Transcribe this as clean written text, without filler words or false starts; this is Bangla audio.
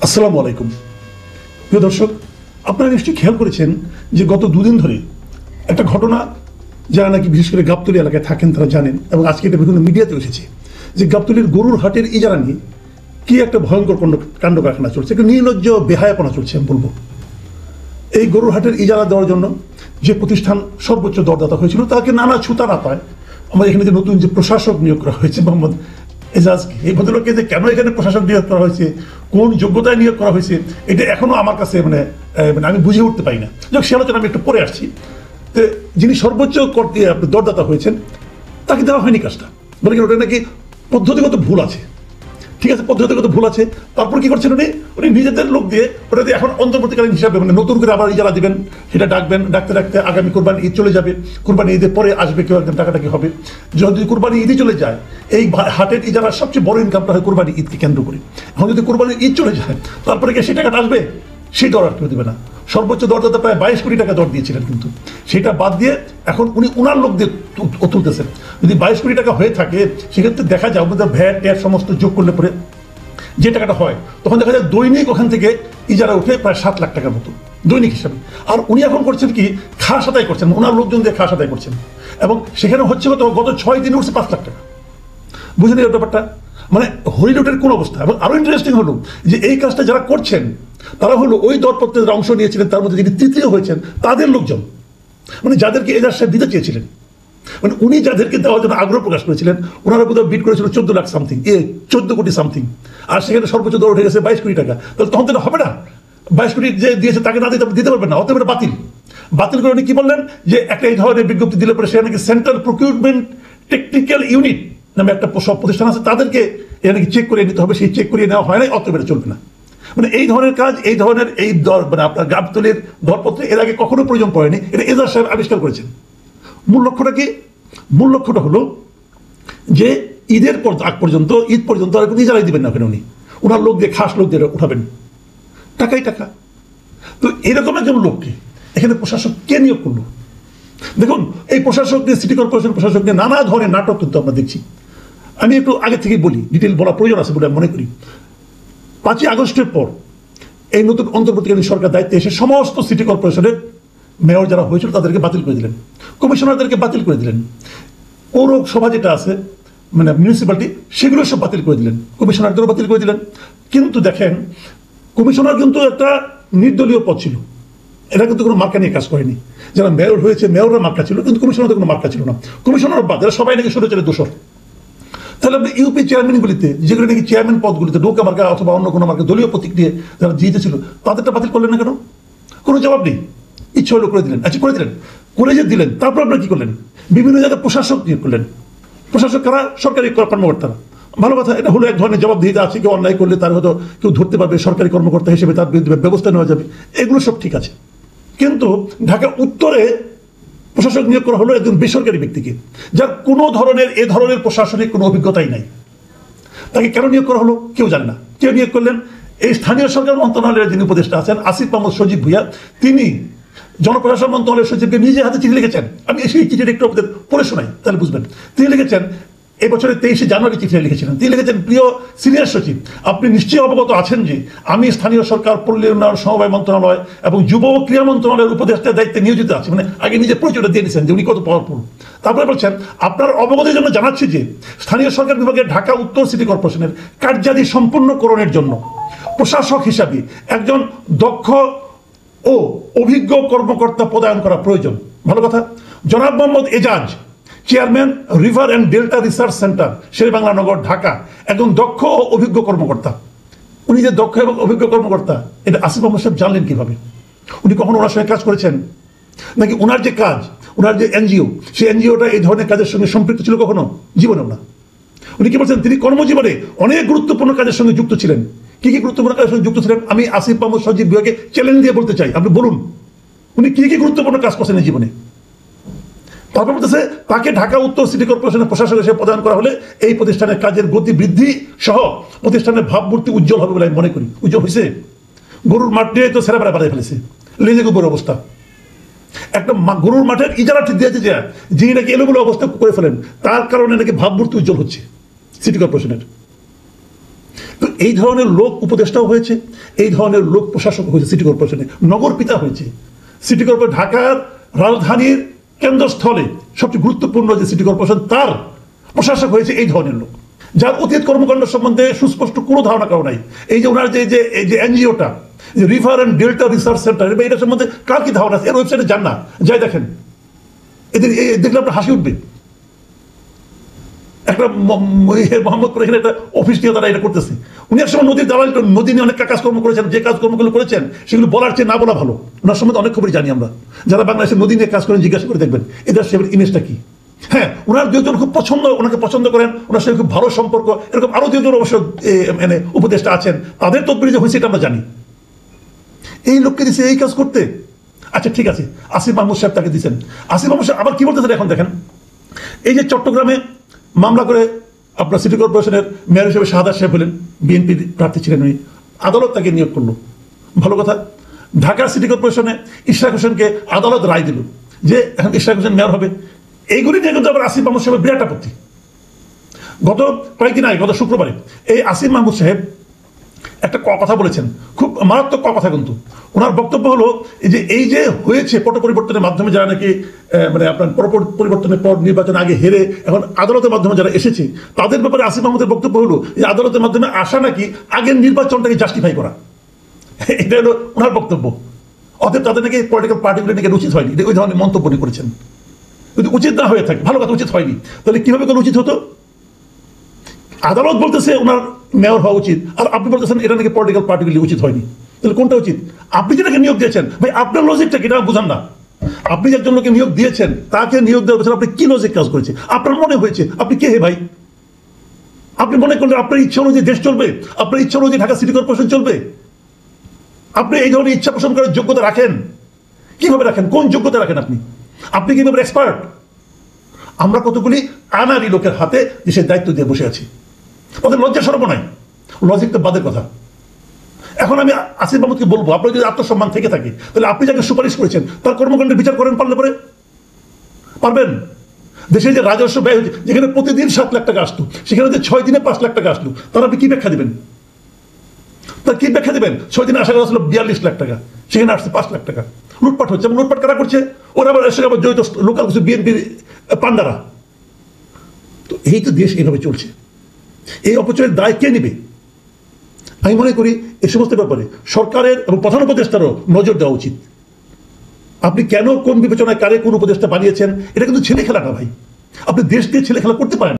আসসালামু আলাইকুম প্রিয় দর্শক, আপনারা নিশ্চয়ই খেয়াল করেছেন যে গত দুদিন ধরে একটা ঘটনা, যারা নাকি বিশেষ করে গাবতলী এলাকায় থাকেন তারা জানেন, এবং আজকে এটা বিভিন্ন মিডিয়াতে এসেছে যে গাবতলীর গরুর হাটের ইজারা নিয়ে কি একটা ভয়ঙ্কর কাণ্ড কারখানা চলছে, একটা নির্লজ্জ বেহায়াপনা চলছে আমি বলবো। এই গরুর হাটের ইজারা দেওয়ার জন্য যে প্রতিষ্ঠান সর্বোচ্চ দরদাতা হয়েছিল তাকে নানা ছুতা না পায় আমাদের এখানে যে নতুন যে প্রশাসক নিয়োগ করা হয়েছে মোহাম্মদ এজাজকে, এই ভদ্রলোককে যে কেন এখানে প্রশাসক নিয়োগ করা হয়েছে, কোন যোগ্যতায় নিয়োগ করা হয়েছে, এটা এখনো আমার কাছে মানে আমি বুঝে উঠতে পারি না। যাক, সে আলোচনা আমি একটু পরে আসছি। তো যিনি সর্বোচ্চ দরদাতা হয়েছেন তাকে দেওয়া হয়নি কাজটা, বলে কি ওটা নাকি পদ্ধতিগত ভুল আছে। ঠিক আছে, পদ্ধতিগত ভুল আছে, তারপর কি করছেন উনি নিজেদের লোক দিয়ে ওটা দিয়ে এখন অন্তর্বর্তীকালীন হিসাবে মানে নতুন করে আবার ইজারা দিবেন, সেটা ডাকবেন, ডাকতে ডাকতে আগামী কোরবানি ঈদ চলে যাবে, কোরবানি ঈদের পরে আসবে কেউ একজন, টাকাটা কি হবে। যদি কোরবানি ঈদই চলে যায়, এই হাটের ইজারার সবচেয়ে বড় ইনকামটা হয় কোরবানি ঈদকে কেন্দ্র করে। এখন যদি কোরবানি ঈদ চলে যায় তারপরে কি সেই টাকাটা আসবে, সেই দর আর কেউ দেবে না। সর্বোচ্চ দরদাতা প্রায় 22 কোটি টাকা দর দিয়েছিলেন, কিন্তু সেটা বাদ দিয়ে এখন উনি উনার লোক দিয়ে তুলতেছেন। যদি 22 কোটি টাকা হয়ে থাকে সেক্ষেত্রে দেখা যায় আমাদের ভ্যাট ট্যাট সমস্ত যোগ করলে পরে যে টাকাটা হয়, তখন দেখা যায় দৈনিক ওখান থেকে ইজারা উঠে প্রায় 7 লাখ টাকার মতো দৈনিক হিসাবে। আর উনি এখন করছেন কি, খাস আদায় করছেন, ওনার লোকজন দিয়ে খাস আদায় করছেন, এবং সেখানে হচ্ছে গত 6 দিনে উঠছে 5 লাখ টাকা। বুঝলেন এই ব্যাপারটা, মানে হরিলুটের কোন অবস্থা। এবং আরো ইন্টারেস্টিং হলো যে এই কাজটা যারা করছেন তারা হলো ওই দরপত্রের অংশ নিয়েছিলেন, তার মধ্যে যিনি তৃতীয় হয়েছেন তাদের লোকজন, মানে যাদেরকে এজাজ সাহেব দিতে চেয়েছিলেন, মানে উনি যাদেরকে দেওয়ার জন্য আগ্রহ প্রকাশ করেছিলেন, ওনারা বোধহয় বিট করেছিল 14 লাখ সামথিং, 14 কোটি সামথিং, আর সেখানে সর্বোচ্চ দর উঠে গেছে 22 কোটি টাকা। তাহলে তখন তো হবে না, 22 কোটি যে দিয়েছে তাকে না দিতে পারবেন না, অতএব বাতিল করে উনি কি বললেন যে একটা এই ধরনের বিজ্ঞপ্তি দিলে পরে সেখানে সেন্ট্রাল প্রকিউরমেন্ট টেকনিক্যাল ইউনিট নামে একটা সব প্রতিষ্ঠান আছে, তাদেরকে এখানে চেক করে নিতে হবে, সেই চেক করিয়ে নেওয়া হয় না, অতএব চলবে না। মানে এই ধরনের কাজ, এই ধরনের এই দর মানে আপনার গাবতলীর দরপত্রে এর আগে কখনো প্রয়োজন পড়েনি, এটা এজাজ সাহেব আবিষ্কার করেছেন। মূল লক্ষ্যটা কি? মূল লক্ষ্যটা হলো যে ঈদের আগ পর্যন্ত, ঈদ পর্যন্ত আর কোনো ইজারাই দিবেন না ওখানে, উনি ওনার লোক দিয়ে খাস লোক দিয়ে উঠাবেন, টাকাই টাকা। তো এরকম একজন লোককে এখানে প্রশাসক কে নিয়োগ করলো? দেখুন, এই প্রশাসক নিয়ে, সিটি কর্পোরেশন প্রশাসক নিয়ে নানা ধরনের নাটক কিন্তু আমরা দেখছি। আমি একটু আগে থেকে বলি, ডিটেল বলা প্রয়োজন আছে বলে আমি মনে করি। 5ই আগস্টের পর এই নতুন অন্তর্বর্তীকালীন সরকার দায়িত্বে এসে সমস্ত সিটি কর্পোরেশনের মেয়র যারা হয়েছিল তাদেরকে বাতিল করে দিলেন, কমিশনারদেরকে বাতিল করে দিলেন, পৌরসভা যেটা আছে মানে মিউনিসিপ্যালিটি সেগুলো সব বাতিল করে দিলেন, কমিশনারদেরও বাতিল করে দিলেন। কিন্তু দেখেন, কমিশনার কিন্তু একটা নির্দলীয় পদ ছিল, এরা কিন্তু কোনো মার্কা নিয়ে কাজ করেনি। যারা মেয়র হয়েছে মেয়ররা মার্কা ছিল, কিন্তু কমিশনারদের কোনো মার্কা ছিল না। কমিশনার বাদ এরা সবাই নাকি স্বৈরাচারের দোষর। তাহলে আপনি ইউপি চেয়ারম্যানগুলিতে, যেগুলো নাকি চেয়ারম্যান পদগুলিতে নৌকা মার্কা অথবা অন্য কোনো মার্কা দলীয় প্রতীক দিয়ে যারা জিতেছিল, তাদেরটা বাতিল করলেন না কেন? কোনো জবাব নেই, ইচ্ছা হলো করে দিলেন। আচ্ছা, করে দিলেন, করে যে দিলেন তারপর আপনারা কি করলেন? বিভিন্ন জায়গায় প্রশাসক নিয়োগ করলেন। প্রশাসক কারা? সরকারি কর্মকর্তারা। ভালো কথা, এটা হলো এক ধরনের জবাবদিহিতা আছে, কেউ অন্যায় করলে তার হয়তো কেউ ধরতে পারবে, সরকারি কর্মকর্তা হিসেবে তার বিরুদ্ধে ব্যবস্থা নেওয়া যাবে, এগুলো সব ঠিক আছে। কিন্তু ঢাকা উত্তরে প্রশাসক নিয়োগ করা হলো একজন বেসরকারি ব্যক্তিকে, যার কোনো ধরনের এ ধরনের প্রশাসনিক কোনো অভিজ্ঞতাই নাই। তাকে কেন নিয়োগ করা হলো কেউ জানে না। কেউ নিয়োগ করলেন? এই স্থানীয় সরকার মন্ত্রণালয়ের যিনি উপদেষ্টা আছেন আসিফ মোহাম্মদ সজীব ভুইয়া, তিনি জনপ্রশাসন মন্ত্রণালয়ের সচিবকে নিজে হাতে চিঠি লিখেছেন। আমি সেই চিঠিটা একটু আপনাদের পড়ে শোনাই, তাহলে বুঝবেন। তিনি লিখেছেন, এই বছরের 23শে জানুয়ারি চিঠি লিখেছিলেন। তিনি লিখেছেন, প্রিয় সিনিয়র সচিব, আপনি নিশ্চয়ই অবগত আছেন যে আমি স্থানীয় সরকার, পল্লী উন্নয়ন, সমবায় মন্ত্রণালয় এবং যুব ও ক্রীড়া মন্ত্রণালয়ের উপদেষ্টার দায়িত্বে নিয়োজিত আছি। মানে আগে নিজের পরিচয়টা দিয়ে দিচ্ছেন যে উনি কত পাওয়ারফুল। তারপরে বলছেন, আপনার অবগতির জন্য জানাচ্ছি যে স্থানীয় সরকার বিভাগের ঢাকা উত্তর সিটি কর্পোরেশনের কার্যাদি সম্পূর্ণকরণের জন্য প্রশাসক হিসাবে একজন দক্ষ ও অভিজ্ঞ কর্মকর্তা পদায়ন করা প্রয়োজন। ভালো কথা। জনাব Mohammad Ejaz, chairman river and delta research centre, Sher-e-Bangla Nagar, Dhaka, একজন দক্ষ ও অভিজ্ঞ কর্মকর্তা। উনি যে দক্ষ এবং অভিজ্ঞ কর্মকর্তা, এটা আসিফ মোহাম্মদ সাহেব জানলেন কিভাবে? উনি কখনো ওনার সঙ্গে কাজ করেছেন নাকি? ওনার যে কাজ, ওনার যে এনজিও, সেই এনজিওটা এই ধরনের কাজের সঙ্গে সম্পৃক্ত ছিল কখনো? জীবনেও না। উনি কি বলছেন? তিনি কর্মজীবনে অনেক গুরুত্বপূর্ণ কাজের সঙ্গে যুক্ত ছিলেন। কি কি গুরুত্বপূর্ণ কাজের সঙ্গে যুক্ত ছিলেন? আমি আসিফ মোহাম্মদ সজীব ভুইয়াকে চ্যালেঞ্জ দিয়ে বলতে চাই, আপনি বলুন উনি কি কি গুরুত্বপূর্ণ কাজ করছেন এই জীবনে। তারপর বলতেছে, তাকে ঢাকা উত্তর সিটি কর্পোরেশনের প্রশাসক হিসেবে প্রদান করা হলে এই প্রতিষ্ঠানের কাজের গতি বৃদ্ধি সহ প্রতিষ্ঠানের ভাবমূর্তি উজ্জ্বল হবে বলে আমি মনে করি। উজ্জ্বল হয়েছে? গরুর মাঠ দিয়ে তো সেরা বেড়া বাড়াই ফেলেছে, লেজে গোবর অবস্থা। একটা গরুর মাঠের ইজারা ঠিক দিয়েছে যে যিনি নাকি এলোমেলো অবস্থা করে ফেলেন, তার কারণে নাকি ভাবমূর্তি উজ্জ্বল হচ্ছে সিটি কর্পোরেশনের। তো এই ধরনের লোক উপদেষ্টাও হয়েছে, এই ধরনের লোক প্রশাসক হয়েছে সিটি কর্পোরেশনে, নগর পিতা হয়েছে। সিটি কর্পোরেশন ঢাকার রাজধানীর কেন্দ্রস্থলে সবচেয়ে গুরুত্বপূর্ণ যে সিটি কর্পোরেশন, তার প্রশাসক হয়েছে এই ধরনের লোক, যার অতীত কর্মকাণ্ড সম্বন্ধে সুস্পষ্ট কোনো ধারণা কারো নাই। এই যে ওনার যে এনজিওটা, যে river and delta research centre, এটা সম্বন্ধে কার কি ধারণা আছে? এর ওয়েবসাইটে যান না, যাই দেখেন, এদের দেখলে আপনার হাসি উঠবে। একটা মোহাম্মদপুর এখানে একটা অফিস দিয়ে তারা এটা করতেছে। উনি এক সময় নদীর দালাল, নদী নিয়ে অনেক কাজকর্ম করেছেন, যে কাজকর্মগুলো করেছেন সেগুলো বলার চেয়ে না বলা ভালো। ওনার সম্বন্ধে অনেক খবরই জানি আমরা, যারা বাংলাদেশের নদী নিয়ে কাজ করেন জিজ্ঞাসা করে দেখবেন এদের সেবার ইমেজটা কি। হ্যাঁ, ওনার দুজন খুব ওনাকে পছন্দ করেন, ওনার সাথে খুব ভালো সম্পর্ক, এরকম আরো দুজন অবশ্য মানে উপদেষ্টা আছেন, তাদের তদবিরে যে হয়েছে এটা আমরা জানি। এই লোককে দিচ্ছে এই কাজ করতে। আচ্ছা ঠিক আছে, আসিফ মাহমুদ সাহেব তাকে দিচ্ছেন। আসিফ মাহমুদ সাহেব আবার কি বলতেছেন এখন দেখেন। এই যে চট্টগ্রামে মামলা করে আপনার সিটি কর্পোরেশনের মেয়র হিসেবে শাহাদাত সাহেব হলেন, বিএনপির প্রার্থী ছিলেন উনি, আদালত তাকে নিয়োগ করলো, ভালো কথা। ঢাকা সিটি কর্পোরেশনে ইশরাক হোসেনকে আদালত রায় দিল যে এখন ইশরাক হোসেন মেয়র হবে। এইগুলি নিয়ে কিন্তু আবার আসিফ মাহমুদ সাহেবের বিরাট আপত্তি। গত কয়েকদিন আগে, গত শুক্রবারে এই আসিফ মাহমুদ সাহেব একটা কথা বলেছেন, খুব মারাত্মক কথা। কিন্তু ওনার বক্তব্য হলো এই যে হয়েছে পট পরিবর্তনের মাধ্যমে যারা নাকি মানে আপনার পরিবর্তনের পর নির্বাচন আগে হেরে এখন আদালতের মাধ্যমে যারা এসেছে, তাদের ব্যাপারে আসিফ মাহমুদের বক্তব্য হলো যে আদালতের মাধ্যমে আসা নাকি আগের নির্বাচনটাকে জাস্টিফাই করা। এটা হলো ওনার বক্তব্য। অতএব তাদের নাকি পলিটিক্যাল পার্টিগুলো নাকি উচিত হয়নি, ওই ধরনের মন্তব্য করেছেন। যদি উচিত না হয়ে থাকে, ভালো কথা, উচিত হয়নি, তাহলে কিভাবে করে উচিত হতো? আদালত বলতেছে ওনার মেয়র হওয়া উচিত, আর আপনি বলতেছেন এটা নাকি পলিটিক্যাল পার্টিগুলি উচিত হয়নি। তাহলে কোনটা উচিত? আপনি যেটাকে নিয়োগ দিয়েছেন, ভাই আপনার লজিকটা কি, এটা বুঝান না। আপনি যে একজন লোককে নিয়োগ দিয়েছেন, তাকে নিয়োগ দেওয়ার পেছনে আপনি কি লজিক কাজ করেছে? আপনার মনে হয়েছে, আপনি কে হে ভাই? আপনি মনে করলে আপনার ইচ্ছা অনুযায়ী দেশ চলবে, আপনার ইচ্ছা অনুযায়ী ঢাকা সিটি কর্পোরেশন চলবে? আপনি এই ধরনের ইচ্ছা পোষণ করার যোগ্যতা রাখেন? কিভাবে রাখেন? কোন যোগ্যতা রাখেন আপনি? আপনি কিভাবে এক্সপার্ট? আমরা কতগুলি আনারি লোকের হাতে দেশের দায়িত্ব দিয়ে বসে আছি, ওদের লজ্জা সরব নাই, লজিক তো বাদের কথা। এখন আমি আসিফ মাহমুদকে বলবো, আপনার যদি আত্মসম্মান থেকে থাকে, তাহলে আপনি যাকে সুপারিশ করেছেন তার কর্মকাণ্ডের বিচার করেন, পারলে পরে পারবেন? দেশে যে রাজস্ব ব্যয় হচ্ছে, যেখানে প্রতিদিন 7 লাখ টাকা আসতো, সেখানে যে 6 দিনে 5 লাখ টাকা আসলো, তার আপনি কি ব্যাখ্যা দেবেন? তার কি ব্যাখ্যা দেবেন? 6 দিনে আসা আসলো 42 লাখ টাকা, সেখানে আসছে 5 লাখ টাকা। লুটপাট হচ্ছে, এবং লুটপাট কারা করছে? ওরা আবার এসে আবার জড়িত লোকাল কিছু বিএনপির পান্ডারা। তো এই তো দেশ এইভাবে চলছে। এই অপচয়ের দায় কে নেবে? আমি মনে করি এই সমস্ত ব্যাপারে সরকারের এবং প্রধান উপদেষ্টারও নজর দেওয়া উচিত। আপনি কেন কোন বিবেচনায় কারে কোন উপদেষ্টা বানিয়েছেন, এটা কিন্তু ছেলে খেলা না ভাই। আপনি দেশ দিয়ে ছেলে খেলা করতে পারেন।